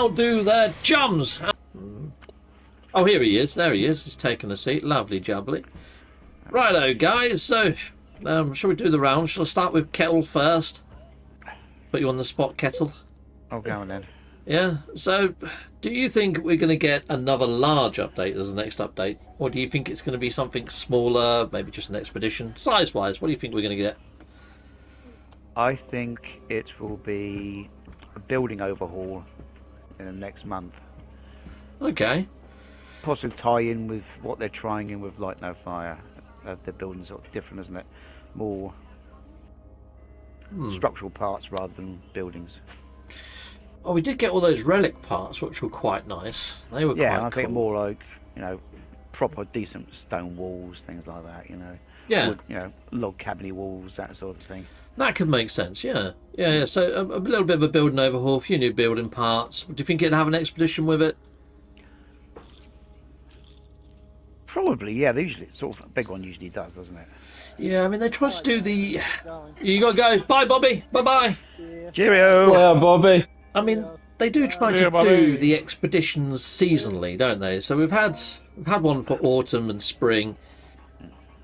how do their chums? Oh, here he is. There he is. He's taken a seat. Lovely jubbly. Righto, guys. So, shall we do the round? Shall I start with Kettle first? Put you on the spot, Kettle. I'll go on then. Yeah. So, do you think we're going to get another large update as the next update? Or do you think it's going to be something smaller, maybe just an expedition? Size-wise, what do you think we're going to get? I think it will be a building overhaul in the next month. Okay. Possibly tie in with what they're trying in with Light No Fire. The building's sort of different, isn't it? More structural parts rather than buildings. Oh, we did get all those relic parts, which were quite nice. They were Yeah, quite and I think cool. more like, proper decent stone walls, things like that, Yeah. Wood, log cabiny walls, that sort of thing. That could make sense, yeah. Yeah. So a little bit of a building overhaul, a few new building parts. Do you think it'd have an expedition with it? Probably, yeah. They usually, sort of, a big one usually does, doesn't it? Yeah, I mean, they tried to do the... You got to go. Bye, Bobby. Bye-bye. Cheerio! Yeah, Bobby. I mean, they do try to do the expeditions seasonally, don't they? So we've had one for autumn and spring.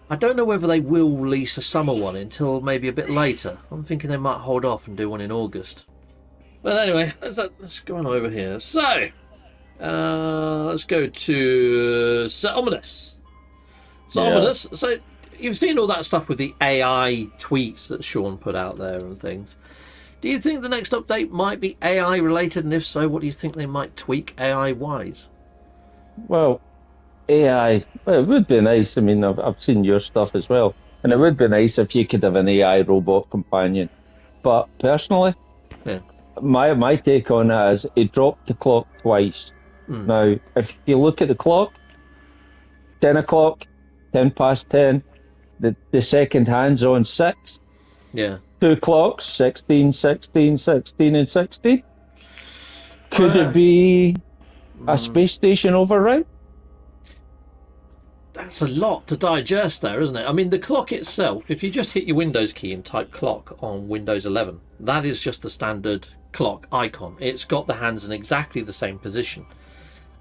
I don't know whether they will release a summer one until maybe a bit later. I'm thinking they might hold off and do one in August. But anyway, let's go on over here. So, let's go to Sir Ominous. So, Yeah. Ominous, so you've seen all that stuff with the AI tweets that Sean put out there and things. Do you think the next update might be AI related? And if so, what do you think they might tweak AI wise? Well, AI, well, it would be nice. I mean, I've seen your stuff as well. And it would be nice if you could have an AI robot companion. But personally, Yeah. my take on it is it dropped the clock twice. Now, if you look at the clock, 10 o'clock, 10 past 10, the second hand's on 6. Yeah. 2 clocks, 16, 16, 16 and 16. Could it be a space station override? That's a lot to digest there, isn't it? I mean, the clock itself, if you just hit your Windows key and type clock on Windows 11, that is just the standard clock icon. It's got the hands in exactly the same position.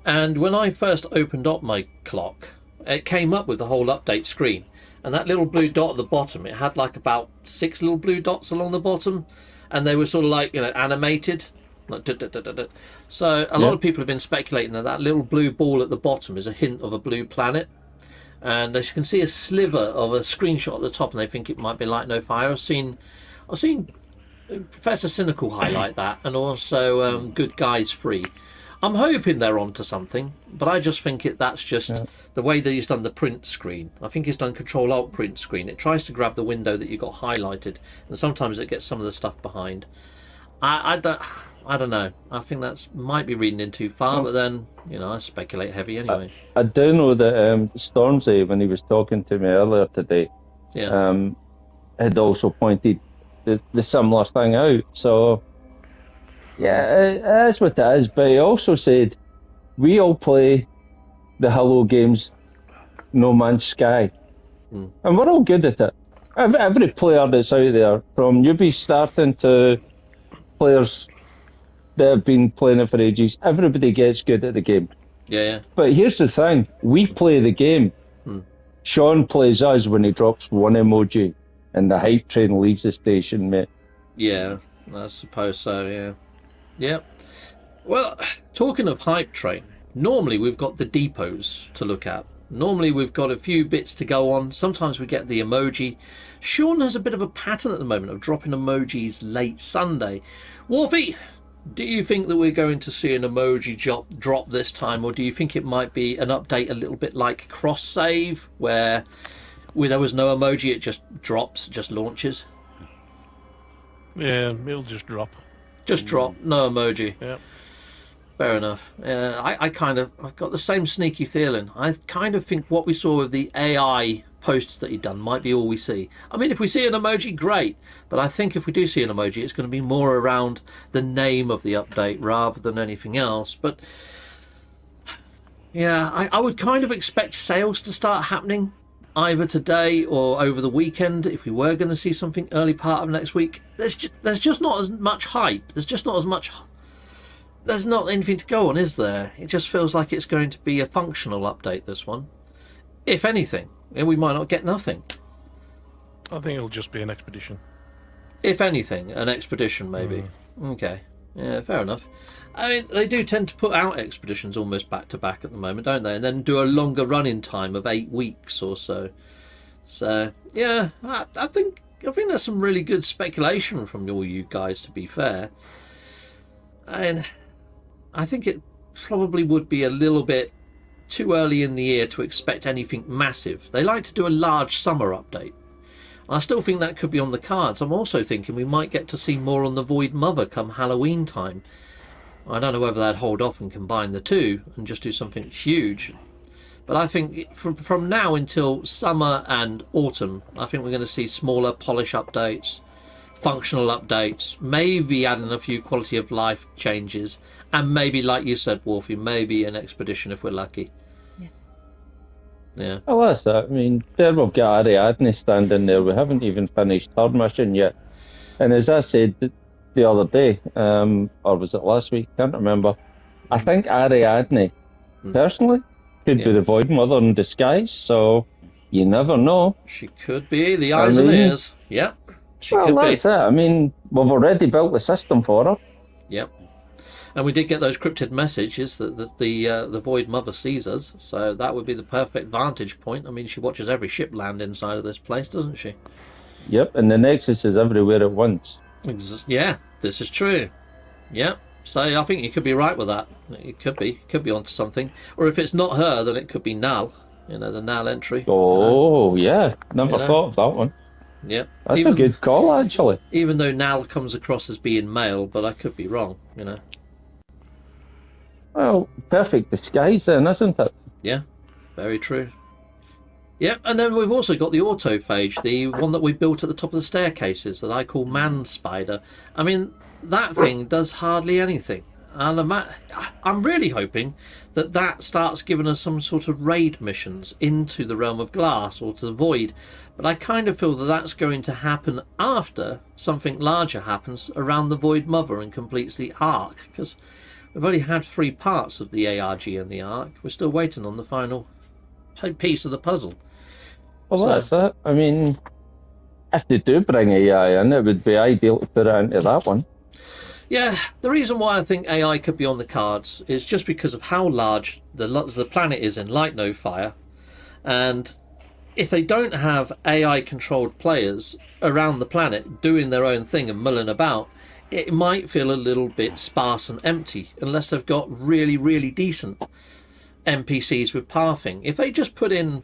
And when I first opened up my clock, it came up with the whole update screen. And that little blue dot at the bottom, it had like about 6 little blue dots along the bottom. And they were sort of like, animated. Like, So a lot of people have been speculating that little blue ball at the bottom is a hint of a blue planet. And as you can see a sliver of a screenshot at the top, and they think it might be Light No Fire. I've seen Professor Cynical highlight that, and also Good Guys Free. I'm hoping they're onto something, but I just think that's just the way that he's done the print screen. I think he's done Control-Alt print screen. It tries to grab the window that you got highlighted, and sometimes it gets some of the stuff behind. I don't know. I think that's might be reading in too far, but then, I speculate heavy anyway. I do know that Stormzy, when he was talking to me earlier today, had also pointed the similar thing out. So, it is what it is. But he also said, we all play the Hello games, No Man's Sky. And we're all good at it. Every player that's out there, from newbies starting to players that have been playing it for ages, everybody gets good at the game. Yeah. But here's the thing, we play the game. Sean plays us when he drops one emoji and the hype train leaves the station, mate. Yeah, I suppose so, yeah. Yep. Well, talking of hype train, normally we've got the depots to look at. Normally we've got a few bits to go on. Sometimes we get the emoji. Sean has a bit of a pattern at the moment of dropping emojis late Sunday. Wolfie, do you think that we're going to see an emoji drop this time, or do you think it might be an update a little bit like cross save, where there was no emoji, it just drops, just launches? Yeah, it'll just drop. Just drop, no emoji. Yeah. Fair enough. I've got the same sneaky feeling. I kind of think what we saw with the AI posts that he'd done might be all we see. I mean, if we see an emoji, great. But I think if we do see an emoji, it's going to be more around the name of the update rather than anything else. But yeah, I would kind of expect sales to start happening either today or over the weekend if we were going to see something early part of next week. There's just not as much hype. There's just not as much there's not anything to go on, is there? It just feels like it's going to be a functional update, this one. If anything, and we might not get nothing. I think it'll just be an expedition. If anything, an expedition maybe. Okay, yeah, fair enough. I mean, they do tend to put out expeditions almost back to back at the moment, don't they? And then do a longer running time of 8 weeks or so. So yeah, I think there's some really good speculation from all you guys, to be fair. And I think it probably would be a little bit too early in the year to expect anything massive. They like to do a large summer update. I still think that could be on the cards. I'm also thinking we might get to see more on the Void Mother come Halloween time. I don't know whether they'd hold off and combine the two and just do something huge. But I think from now until summer and autumn, I think we're going to see smaller polish updates, functional updates, maybe adding a few quality of life changes, and maybe, like you said, Wolfie, maybe an expedition if we're lucky. Yeah. Well, that's it. I mean, there we've got Ariadne standing there. We haven't even finished her mission yet. And as I said the other day, or was it last week? Can't remember. I think Ariadne, personally, could be the Void Mother in disguise. So you never know. She could be the eyes and ears. Yep. She could be. That's it. I mean, we've already built the system for her. Yep. And we did get those cryptid messages that the Void Mother sees us, so that would be the perfect vantage point. I mean, she watches every ship land inside of this place, doesn't she? Yep, and the Nexus is everywhere at once. Yeah, this is true. Yep. So I think you could be right with that. It could be onto something. Or if it's not her, then it could be Nal. The Nal entry. Oh, yeah. Never thought of that one. Yep. That's a good call, actually. Even though Nal comes across as being male, but I could be wrong, Well, perfect disguise then, isn't it? Yeah, very true. Yeah, and then we've also got the autophage, the one that we built at the top of the staircases that I call Man Spider. I mean, that thing does hardly anything. And I'm really hoping that starts giving us some sort of raid missions into the realm of glass or to the void. But I kind of feel that that's going to happen after something larger happens around the Void Mother and completes the arc. Because we've already had 3 parts of the ARG and the arc. We're still waiting on the final piece of the puzzle. Well, that's it. I mean, if they do bring AI in, it would be ideal to put it into that one. Yeah, the reason why I think AI could be on the cards is just because of how large the planet is in Light No Fire. And if they don't have AI-controlled players around the planet doing their own thing and mulling about, it might feel a little bit sparse and empty unless they've got really, really decent NPCs with pathing. If they just put in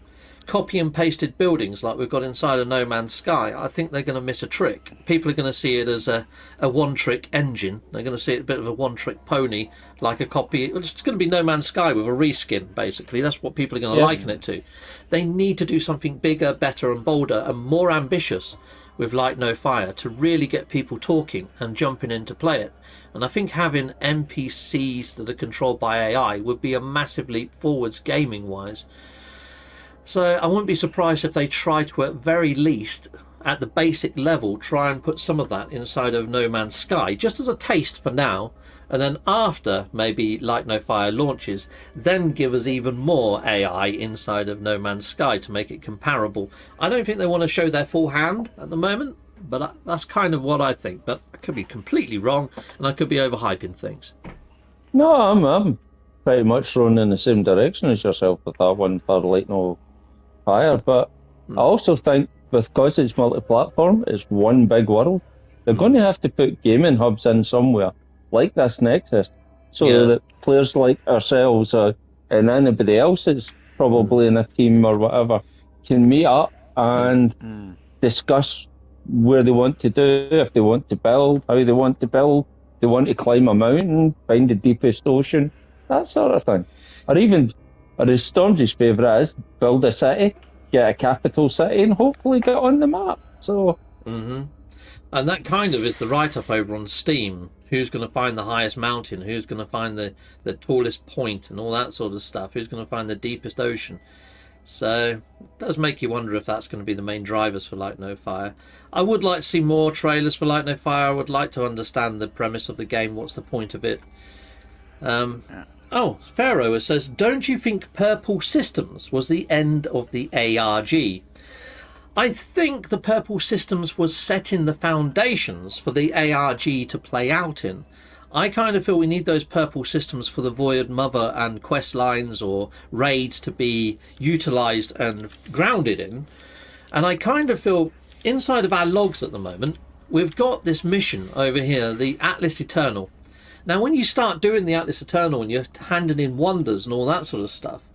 copy and pasted buildings like we've got inside of No Man's Sky, I think they're going to miss a trick. People are going to see it as a one-trick engine. They're going to see it a bit of a one-trick pony, like a copy. It's going to be No Man's Sky with a reskin, basically. That's what people are going to liken it to. They need to do something bigger, better and bolder and more ambitious with Light No Fire to really get people talking and jumping in to play it. And I think having NPCs that are controlled by AI would be a massive leap forwards gaming-wise. So I wouldn't be surprised if they try to, at very least, at the basic level, try and put some of that inside of No Man's Sky, just as a taste for now, and then after maybe Light No Fire launches, then give us even more AI inside of No Man's Sky to make it comparable. I don't think they want to show their full hand at the moment, but that's kind of what I think. But I could be completely wrong, and I could be overhyping things. No, I'm pretty much thrown in the same direction as yourself with that one for Light No Fire, but I also think because it's multi-platform, it's one big world, they're going to have to put gaming hubs in somewhere, like this Nexus, so that players like ourselves and anybody else that's probably in a team or whatever can meet up and discuss where they want to do, if they want to build, how they want to build, they want to climb a mountain, find the deepest ocean, that sort of thing. Or even, or as Stormzy's favourite is, build a city, get a capital city, and hopefully get on the map. So, and that kind of is the write-up over on Steam. Who's going to find the highest mountain? Who's going to find the tallest point and all that sort of stuff? Who's going to find the deepest ocean? So it does make you wonder if that's going to be the main drivers for Light No Fire. I would like to see more trailers for Light No Fire. I would like to understand the premise of the game. What's the point of it? Oh, Pharaoh says, don't you think Purple Systems was the end of the ARG? I think the Purple Systems was setting the foundations for the ARG to play out in. I kind of feel we need those Purple Systems for the Void Mother and quest lines or raids to be utilised and grounded in. And I kind of feel inside of our logs at the moment, we've got this mission over here, the Atlas Eternal. Now, when you start doing the Atlas Eternal and you're handing in wonders and all that sort of stuff,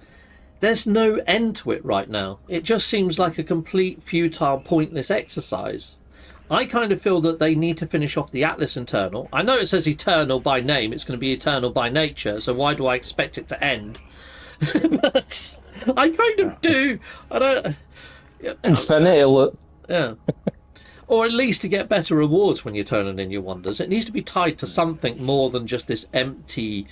there's no end to it right now. It just seems like a complete, futile, pointless exercise. I kind of feel that they need to finish off the Atlas Eternal. I know it says eternal by name. It's going to be eternal by nature, so why do I expect it to end? But I kind of do. I don't... Infinity look. Yeah. Or at least to get better rewards when you're turning in your wonders. It needs to be tied to something more than just this empty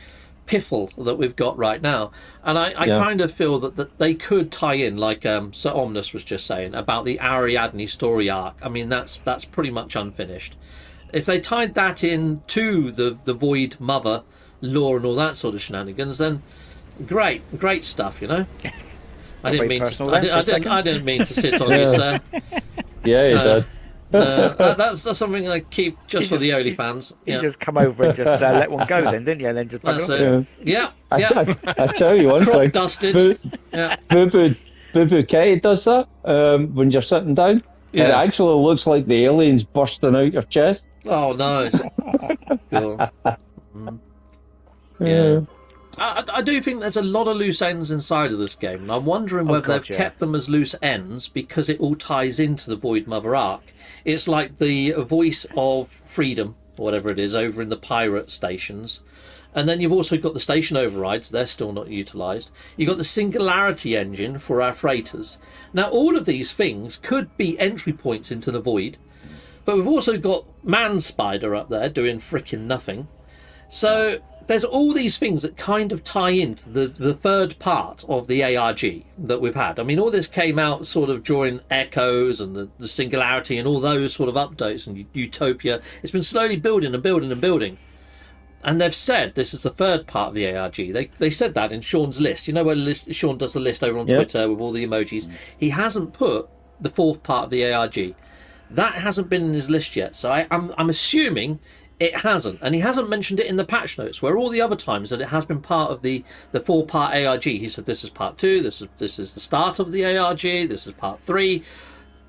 piffle that we've got right now. And I kind of feel that they could tie in, like Sir Omnis was just saying, about the Ariadne story arc. I mean, that's pretty much unfinished. If they tied that in to the Void Mother lore and all that sort of shenanigans, then great stuff, you know? I didn't mean to sit on you, sir. Yeah, you did. That's something I keep just for the OnlyFans. You just come over and just let one go then, didn't you? And then just That's bugger off. it. Yeah. I tell you one Crop thing. dusted. Boo Boo Kitty does that when you're sitting down. Yeah. It actually looks like the aliens bursting out your chest. Oh, nice. Cool. Yeah. I do think there's a lot of loose ends inside of this game, and I'm wondering whether they've kept them as loose ends because it all ties into the Void Mother arc. It's like the voice of freedom, or whatever it is, over in the pirate stations. And then you've also got the station overrides, they're still not utilised. You've got the singularity engine for our freighters. Now, all of these things could be entry points into the Void, but we've also got Man Spider up there doing frickin' nothing. So there's all these things that kind of tie into the third part of the ARG that we've had. I mean, all this came out sort of during Echoes and the Singularity and all those sort of updates and Utopia. It's been slowly building and building and building. And they've said this is the third part of the ARG. They said that in Sean's list. You know where Sean does the list over on Twitter with all the emojis? He hasn't put the fourth part of the ARG. That hasn't been in his list yet. So I'm assuming it hasn't, and he hasn't mentioned it in the patch notes, where all the other times that it has been part of the 4-part ARG, he said this is part 2, this is the start of the ARG, this is part 3.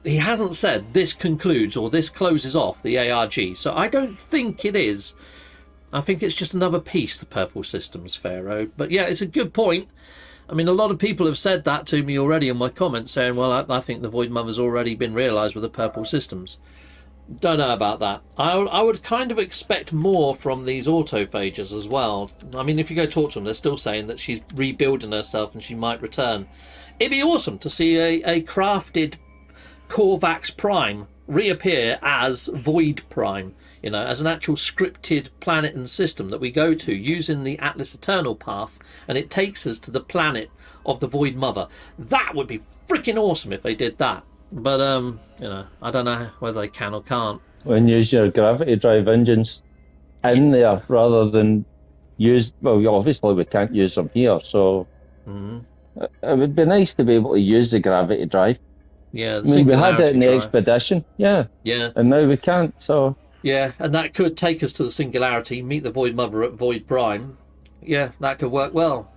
He hasn't said this concludes or this closes off the ARG, so I don't think it is. I think it's just another piece, the Purple Systems, Pharaoh. But yeah, it's a good point. I mean, a lot of people have said that to me already in my comments, saying, well, I think the Void Mother's already been realised with the Purple Systems. Don't know about that. I would kind of expect more from these autophages as well. I mean, if you go talk to them, they're still saying that she's rebuilding herself and she might return. It'd be awesome to see a crafted Korvax Prime reappear as Void Prime, you know, as an actual scripted planet and system that we go to using the Atlas Eternal path, and it takes us to the planet of the Void Mother. That would be freaking awesome if they did that. But, you know, I don't know whether they can or can't. And use your gravity drive engines in there rather than use... Well, obviously we can't use them here, so... It would be nice to be able to use the gravity drive. Yeah, I mean, we had it in the expedition, yeah. And now we can't, so... Yeah, and that could take us to the Singularity, meet the Void Mother at Void Prime. Yeah, that could work well.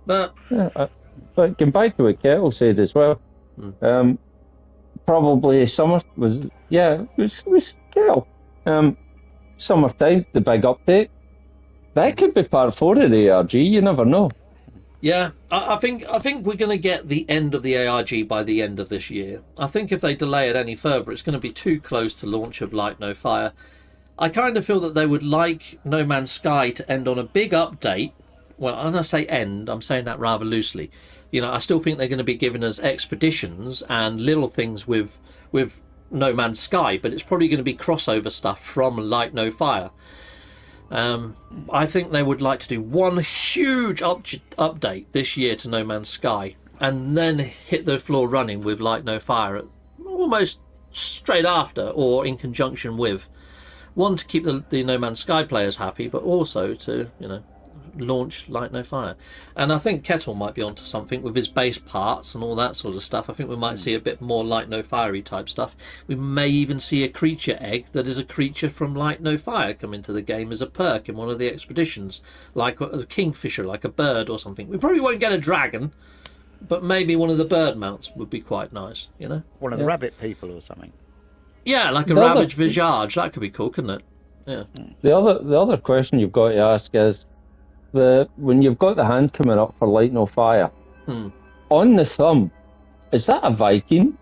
But... Yeah, but going back to what Kettle said as well, probably summer was Kettle. Summertime, the big update. That could be part 4 of the ARG, you never know. Yeah, I think we're going to get the end of the ARG by the end of this year. I think if they delay it any further, it's going to be too close to launch of Light No Fire. I kind of feel that they would like No Man's Sky to end on a big update. Well, when I say end, I'm saying that rather loosely. You know, I still think they're going to be giving us expeditions and little things with No Man's Sky, but it's probably going to be crossover stuff from Light No Fire. I think they would like to do one huge update this year to No Man's Sky and then hit the floor running with Light No Fire almost straight after or in conjunction with one, to keep the No Man's Sky players happy, but also to, you know, launch Light No Fire. And I think Kettle might be onto something with his base parts and all that sort of stuff. I think we might see a bit more Light No Fiery type stuff. We may even see a creature egg that is a creature from Light No Fire come into the game as a perk in one of the expeditions, like a kingfisher, like a bird or something. We probably won't get a dragon, but maybe one of the bird mounts would be quite nice, you know? One of the rabbit people or something. Yeah, like a The other- Ravage Visage. That could be cool, couldn't it? Yeah. The other question you've got to ask is when you've got the hand coming up for Light No Fire, on the thumb, is that a Viking?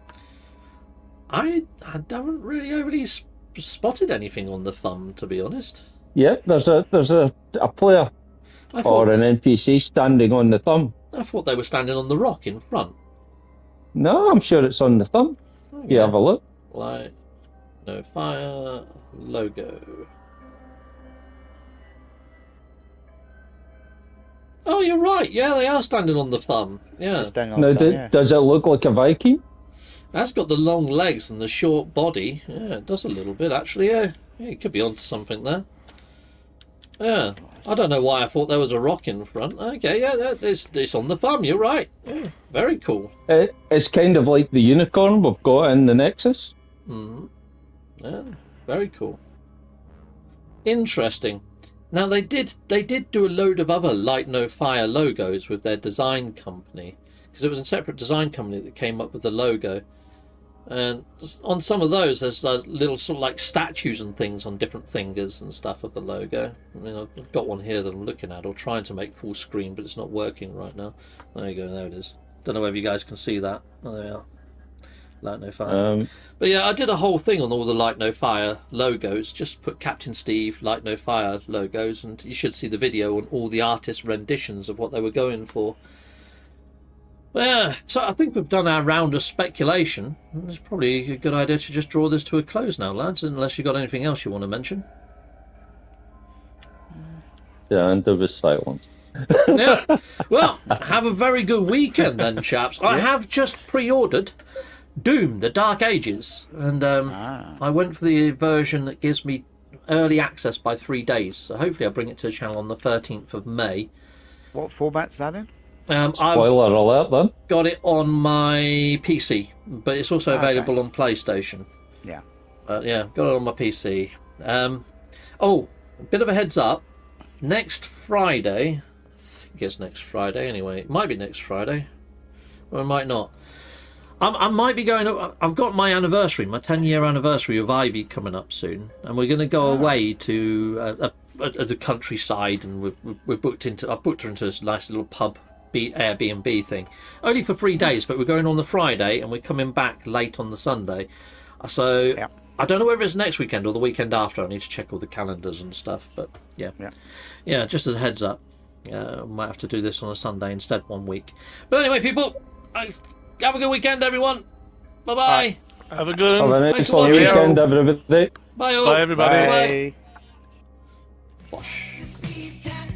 I haven't really overly spotted anything on the thumb, to be honest. Yeah, there's a player I or thought, an NPC standing on the thumb. I thought they were standing on the rock in front. No, I'm sure it's on the thumb. You have a look. Light No Fire logo. Oh, you're right. Yeah, they are standing on the thumb. Yeah. Standing on Now, the thumb, yeah. does it look like a Viking? That's got the long legs and the short body. Yeah, it does a little bit, actually. Yeah, it could be onto something there. Yeah. I don't know why I thought there was a rock in front. Okay, yeah, it's on the thumb. You're right. Yeah, very cool. It's kind of like the unicorn we've got in the Nexus. Yeah, very cool. Interesting. Now they did do a load of other Light No Fire logos with their design company, because it was a separate design company that came up with the logo. And on some of those, there's little sort of like statues and things on different fingers and stuff of the logo. I mean, I've got one here that I'm looking at, or trying to make full screen, but it's not working right now. There you go, there it is. Don't know whether you guys can see that. Oh, there we are. Light No Fire. But yeah, I did a whole thing on all the Light No Fire logos. Just put Captain Steve, Light No Fire logos, and you should see the video on all the artist renditions of what they were going for. But yeah, so I think we've done our round of speculation. It's probably a good idea to just draw this to a close now, lads, unless you've got anything else you want to mention. Yeah, and there was silence. Yeah. Well, have a very good weekend then, chaps. I have just pre-ordered Doom, The Dark Ages, and I went for the version that gives me early access by 3 days, so hopefully I'll bring it to the channel on the 13th of May. What format's that in? I've Spoiler alert then. got it on my PC, but it's also available on PlayStation. Yeah. Yeah, got it on my PC. Oh, a bit of a heads up. Next Friday, I think it's next Friday anyway. It might be next Friday, or it might not. I might be going. I've got my anniversary, my 10-year anniversary of Ivy coming up soon, and we're going to go away to the countryside, and I've booked her into this nice little pub Airbnb thing, only for 3 days. But we're going on the Friday, and we're coming back late on the Sunday. So I don't know whether it's next weekend or the weekend after. I need to check all the calendars and stuff. But yeah, just as a heads up, I might have to do this on a Sunday instead, 1 week. But anyway, people. Have a good weekend, everyone. Bye-bye. Have a good Have one. a Thanks nice for long watching. weekend, everybody. Bye, all. Bye, everybody. Bye. Bye. Bosh. Steve Cat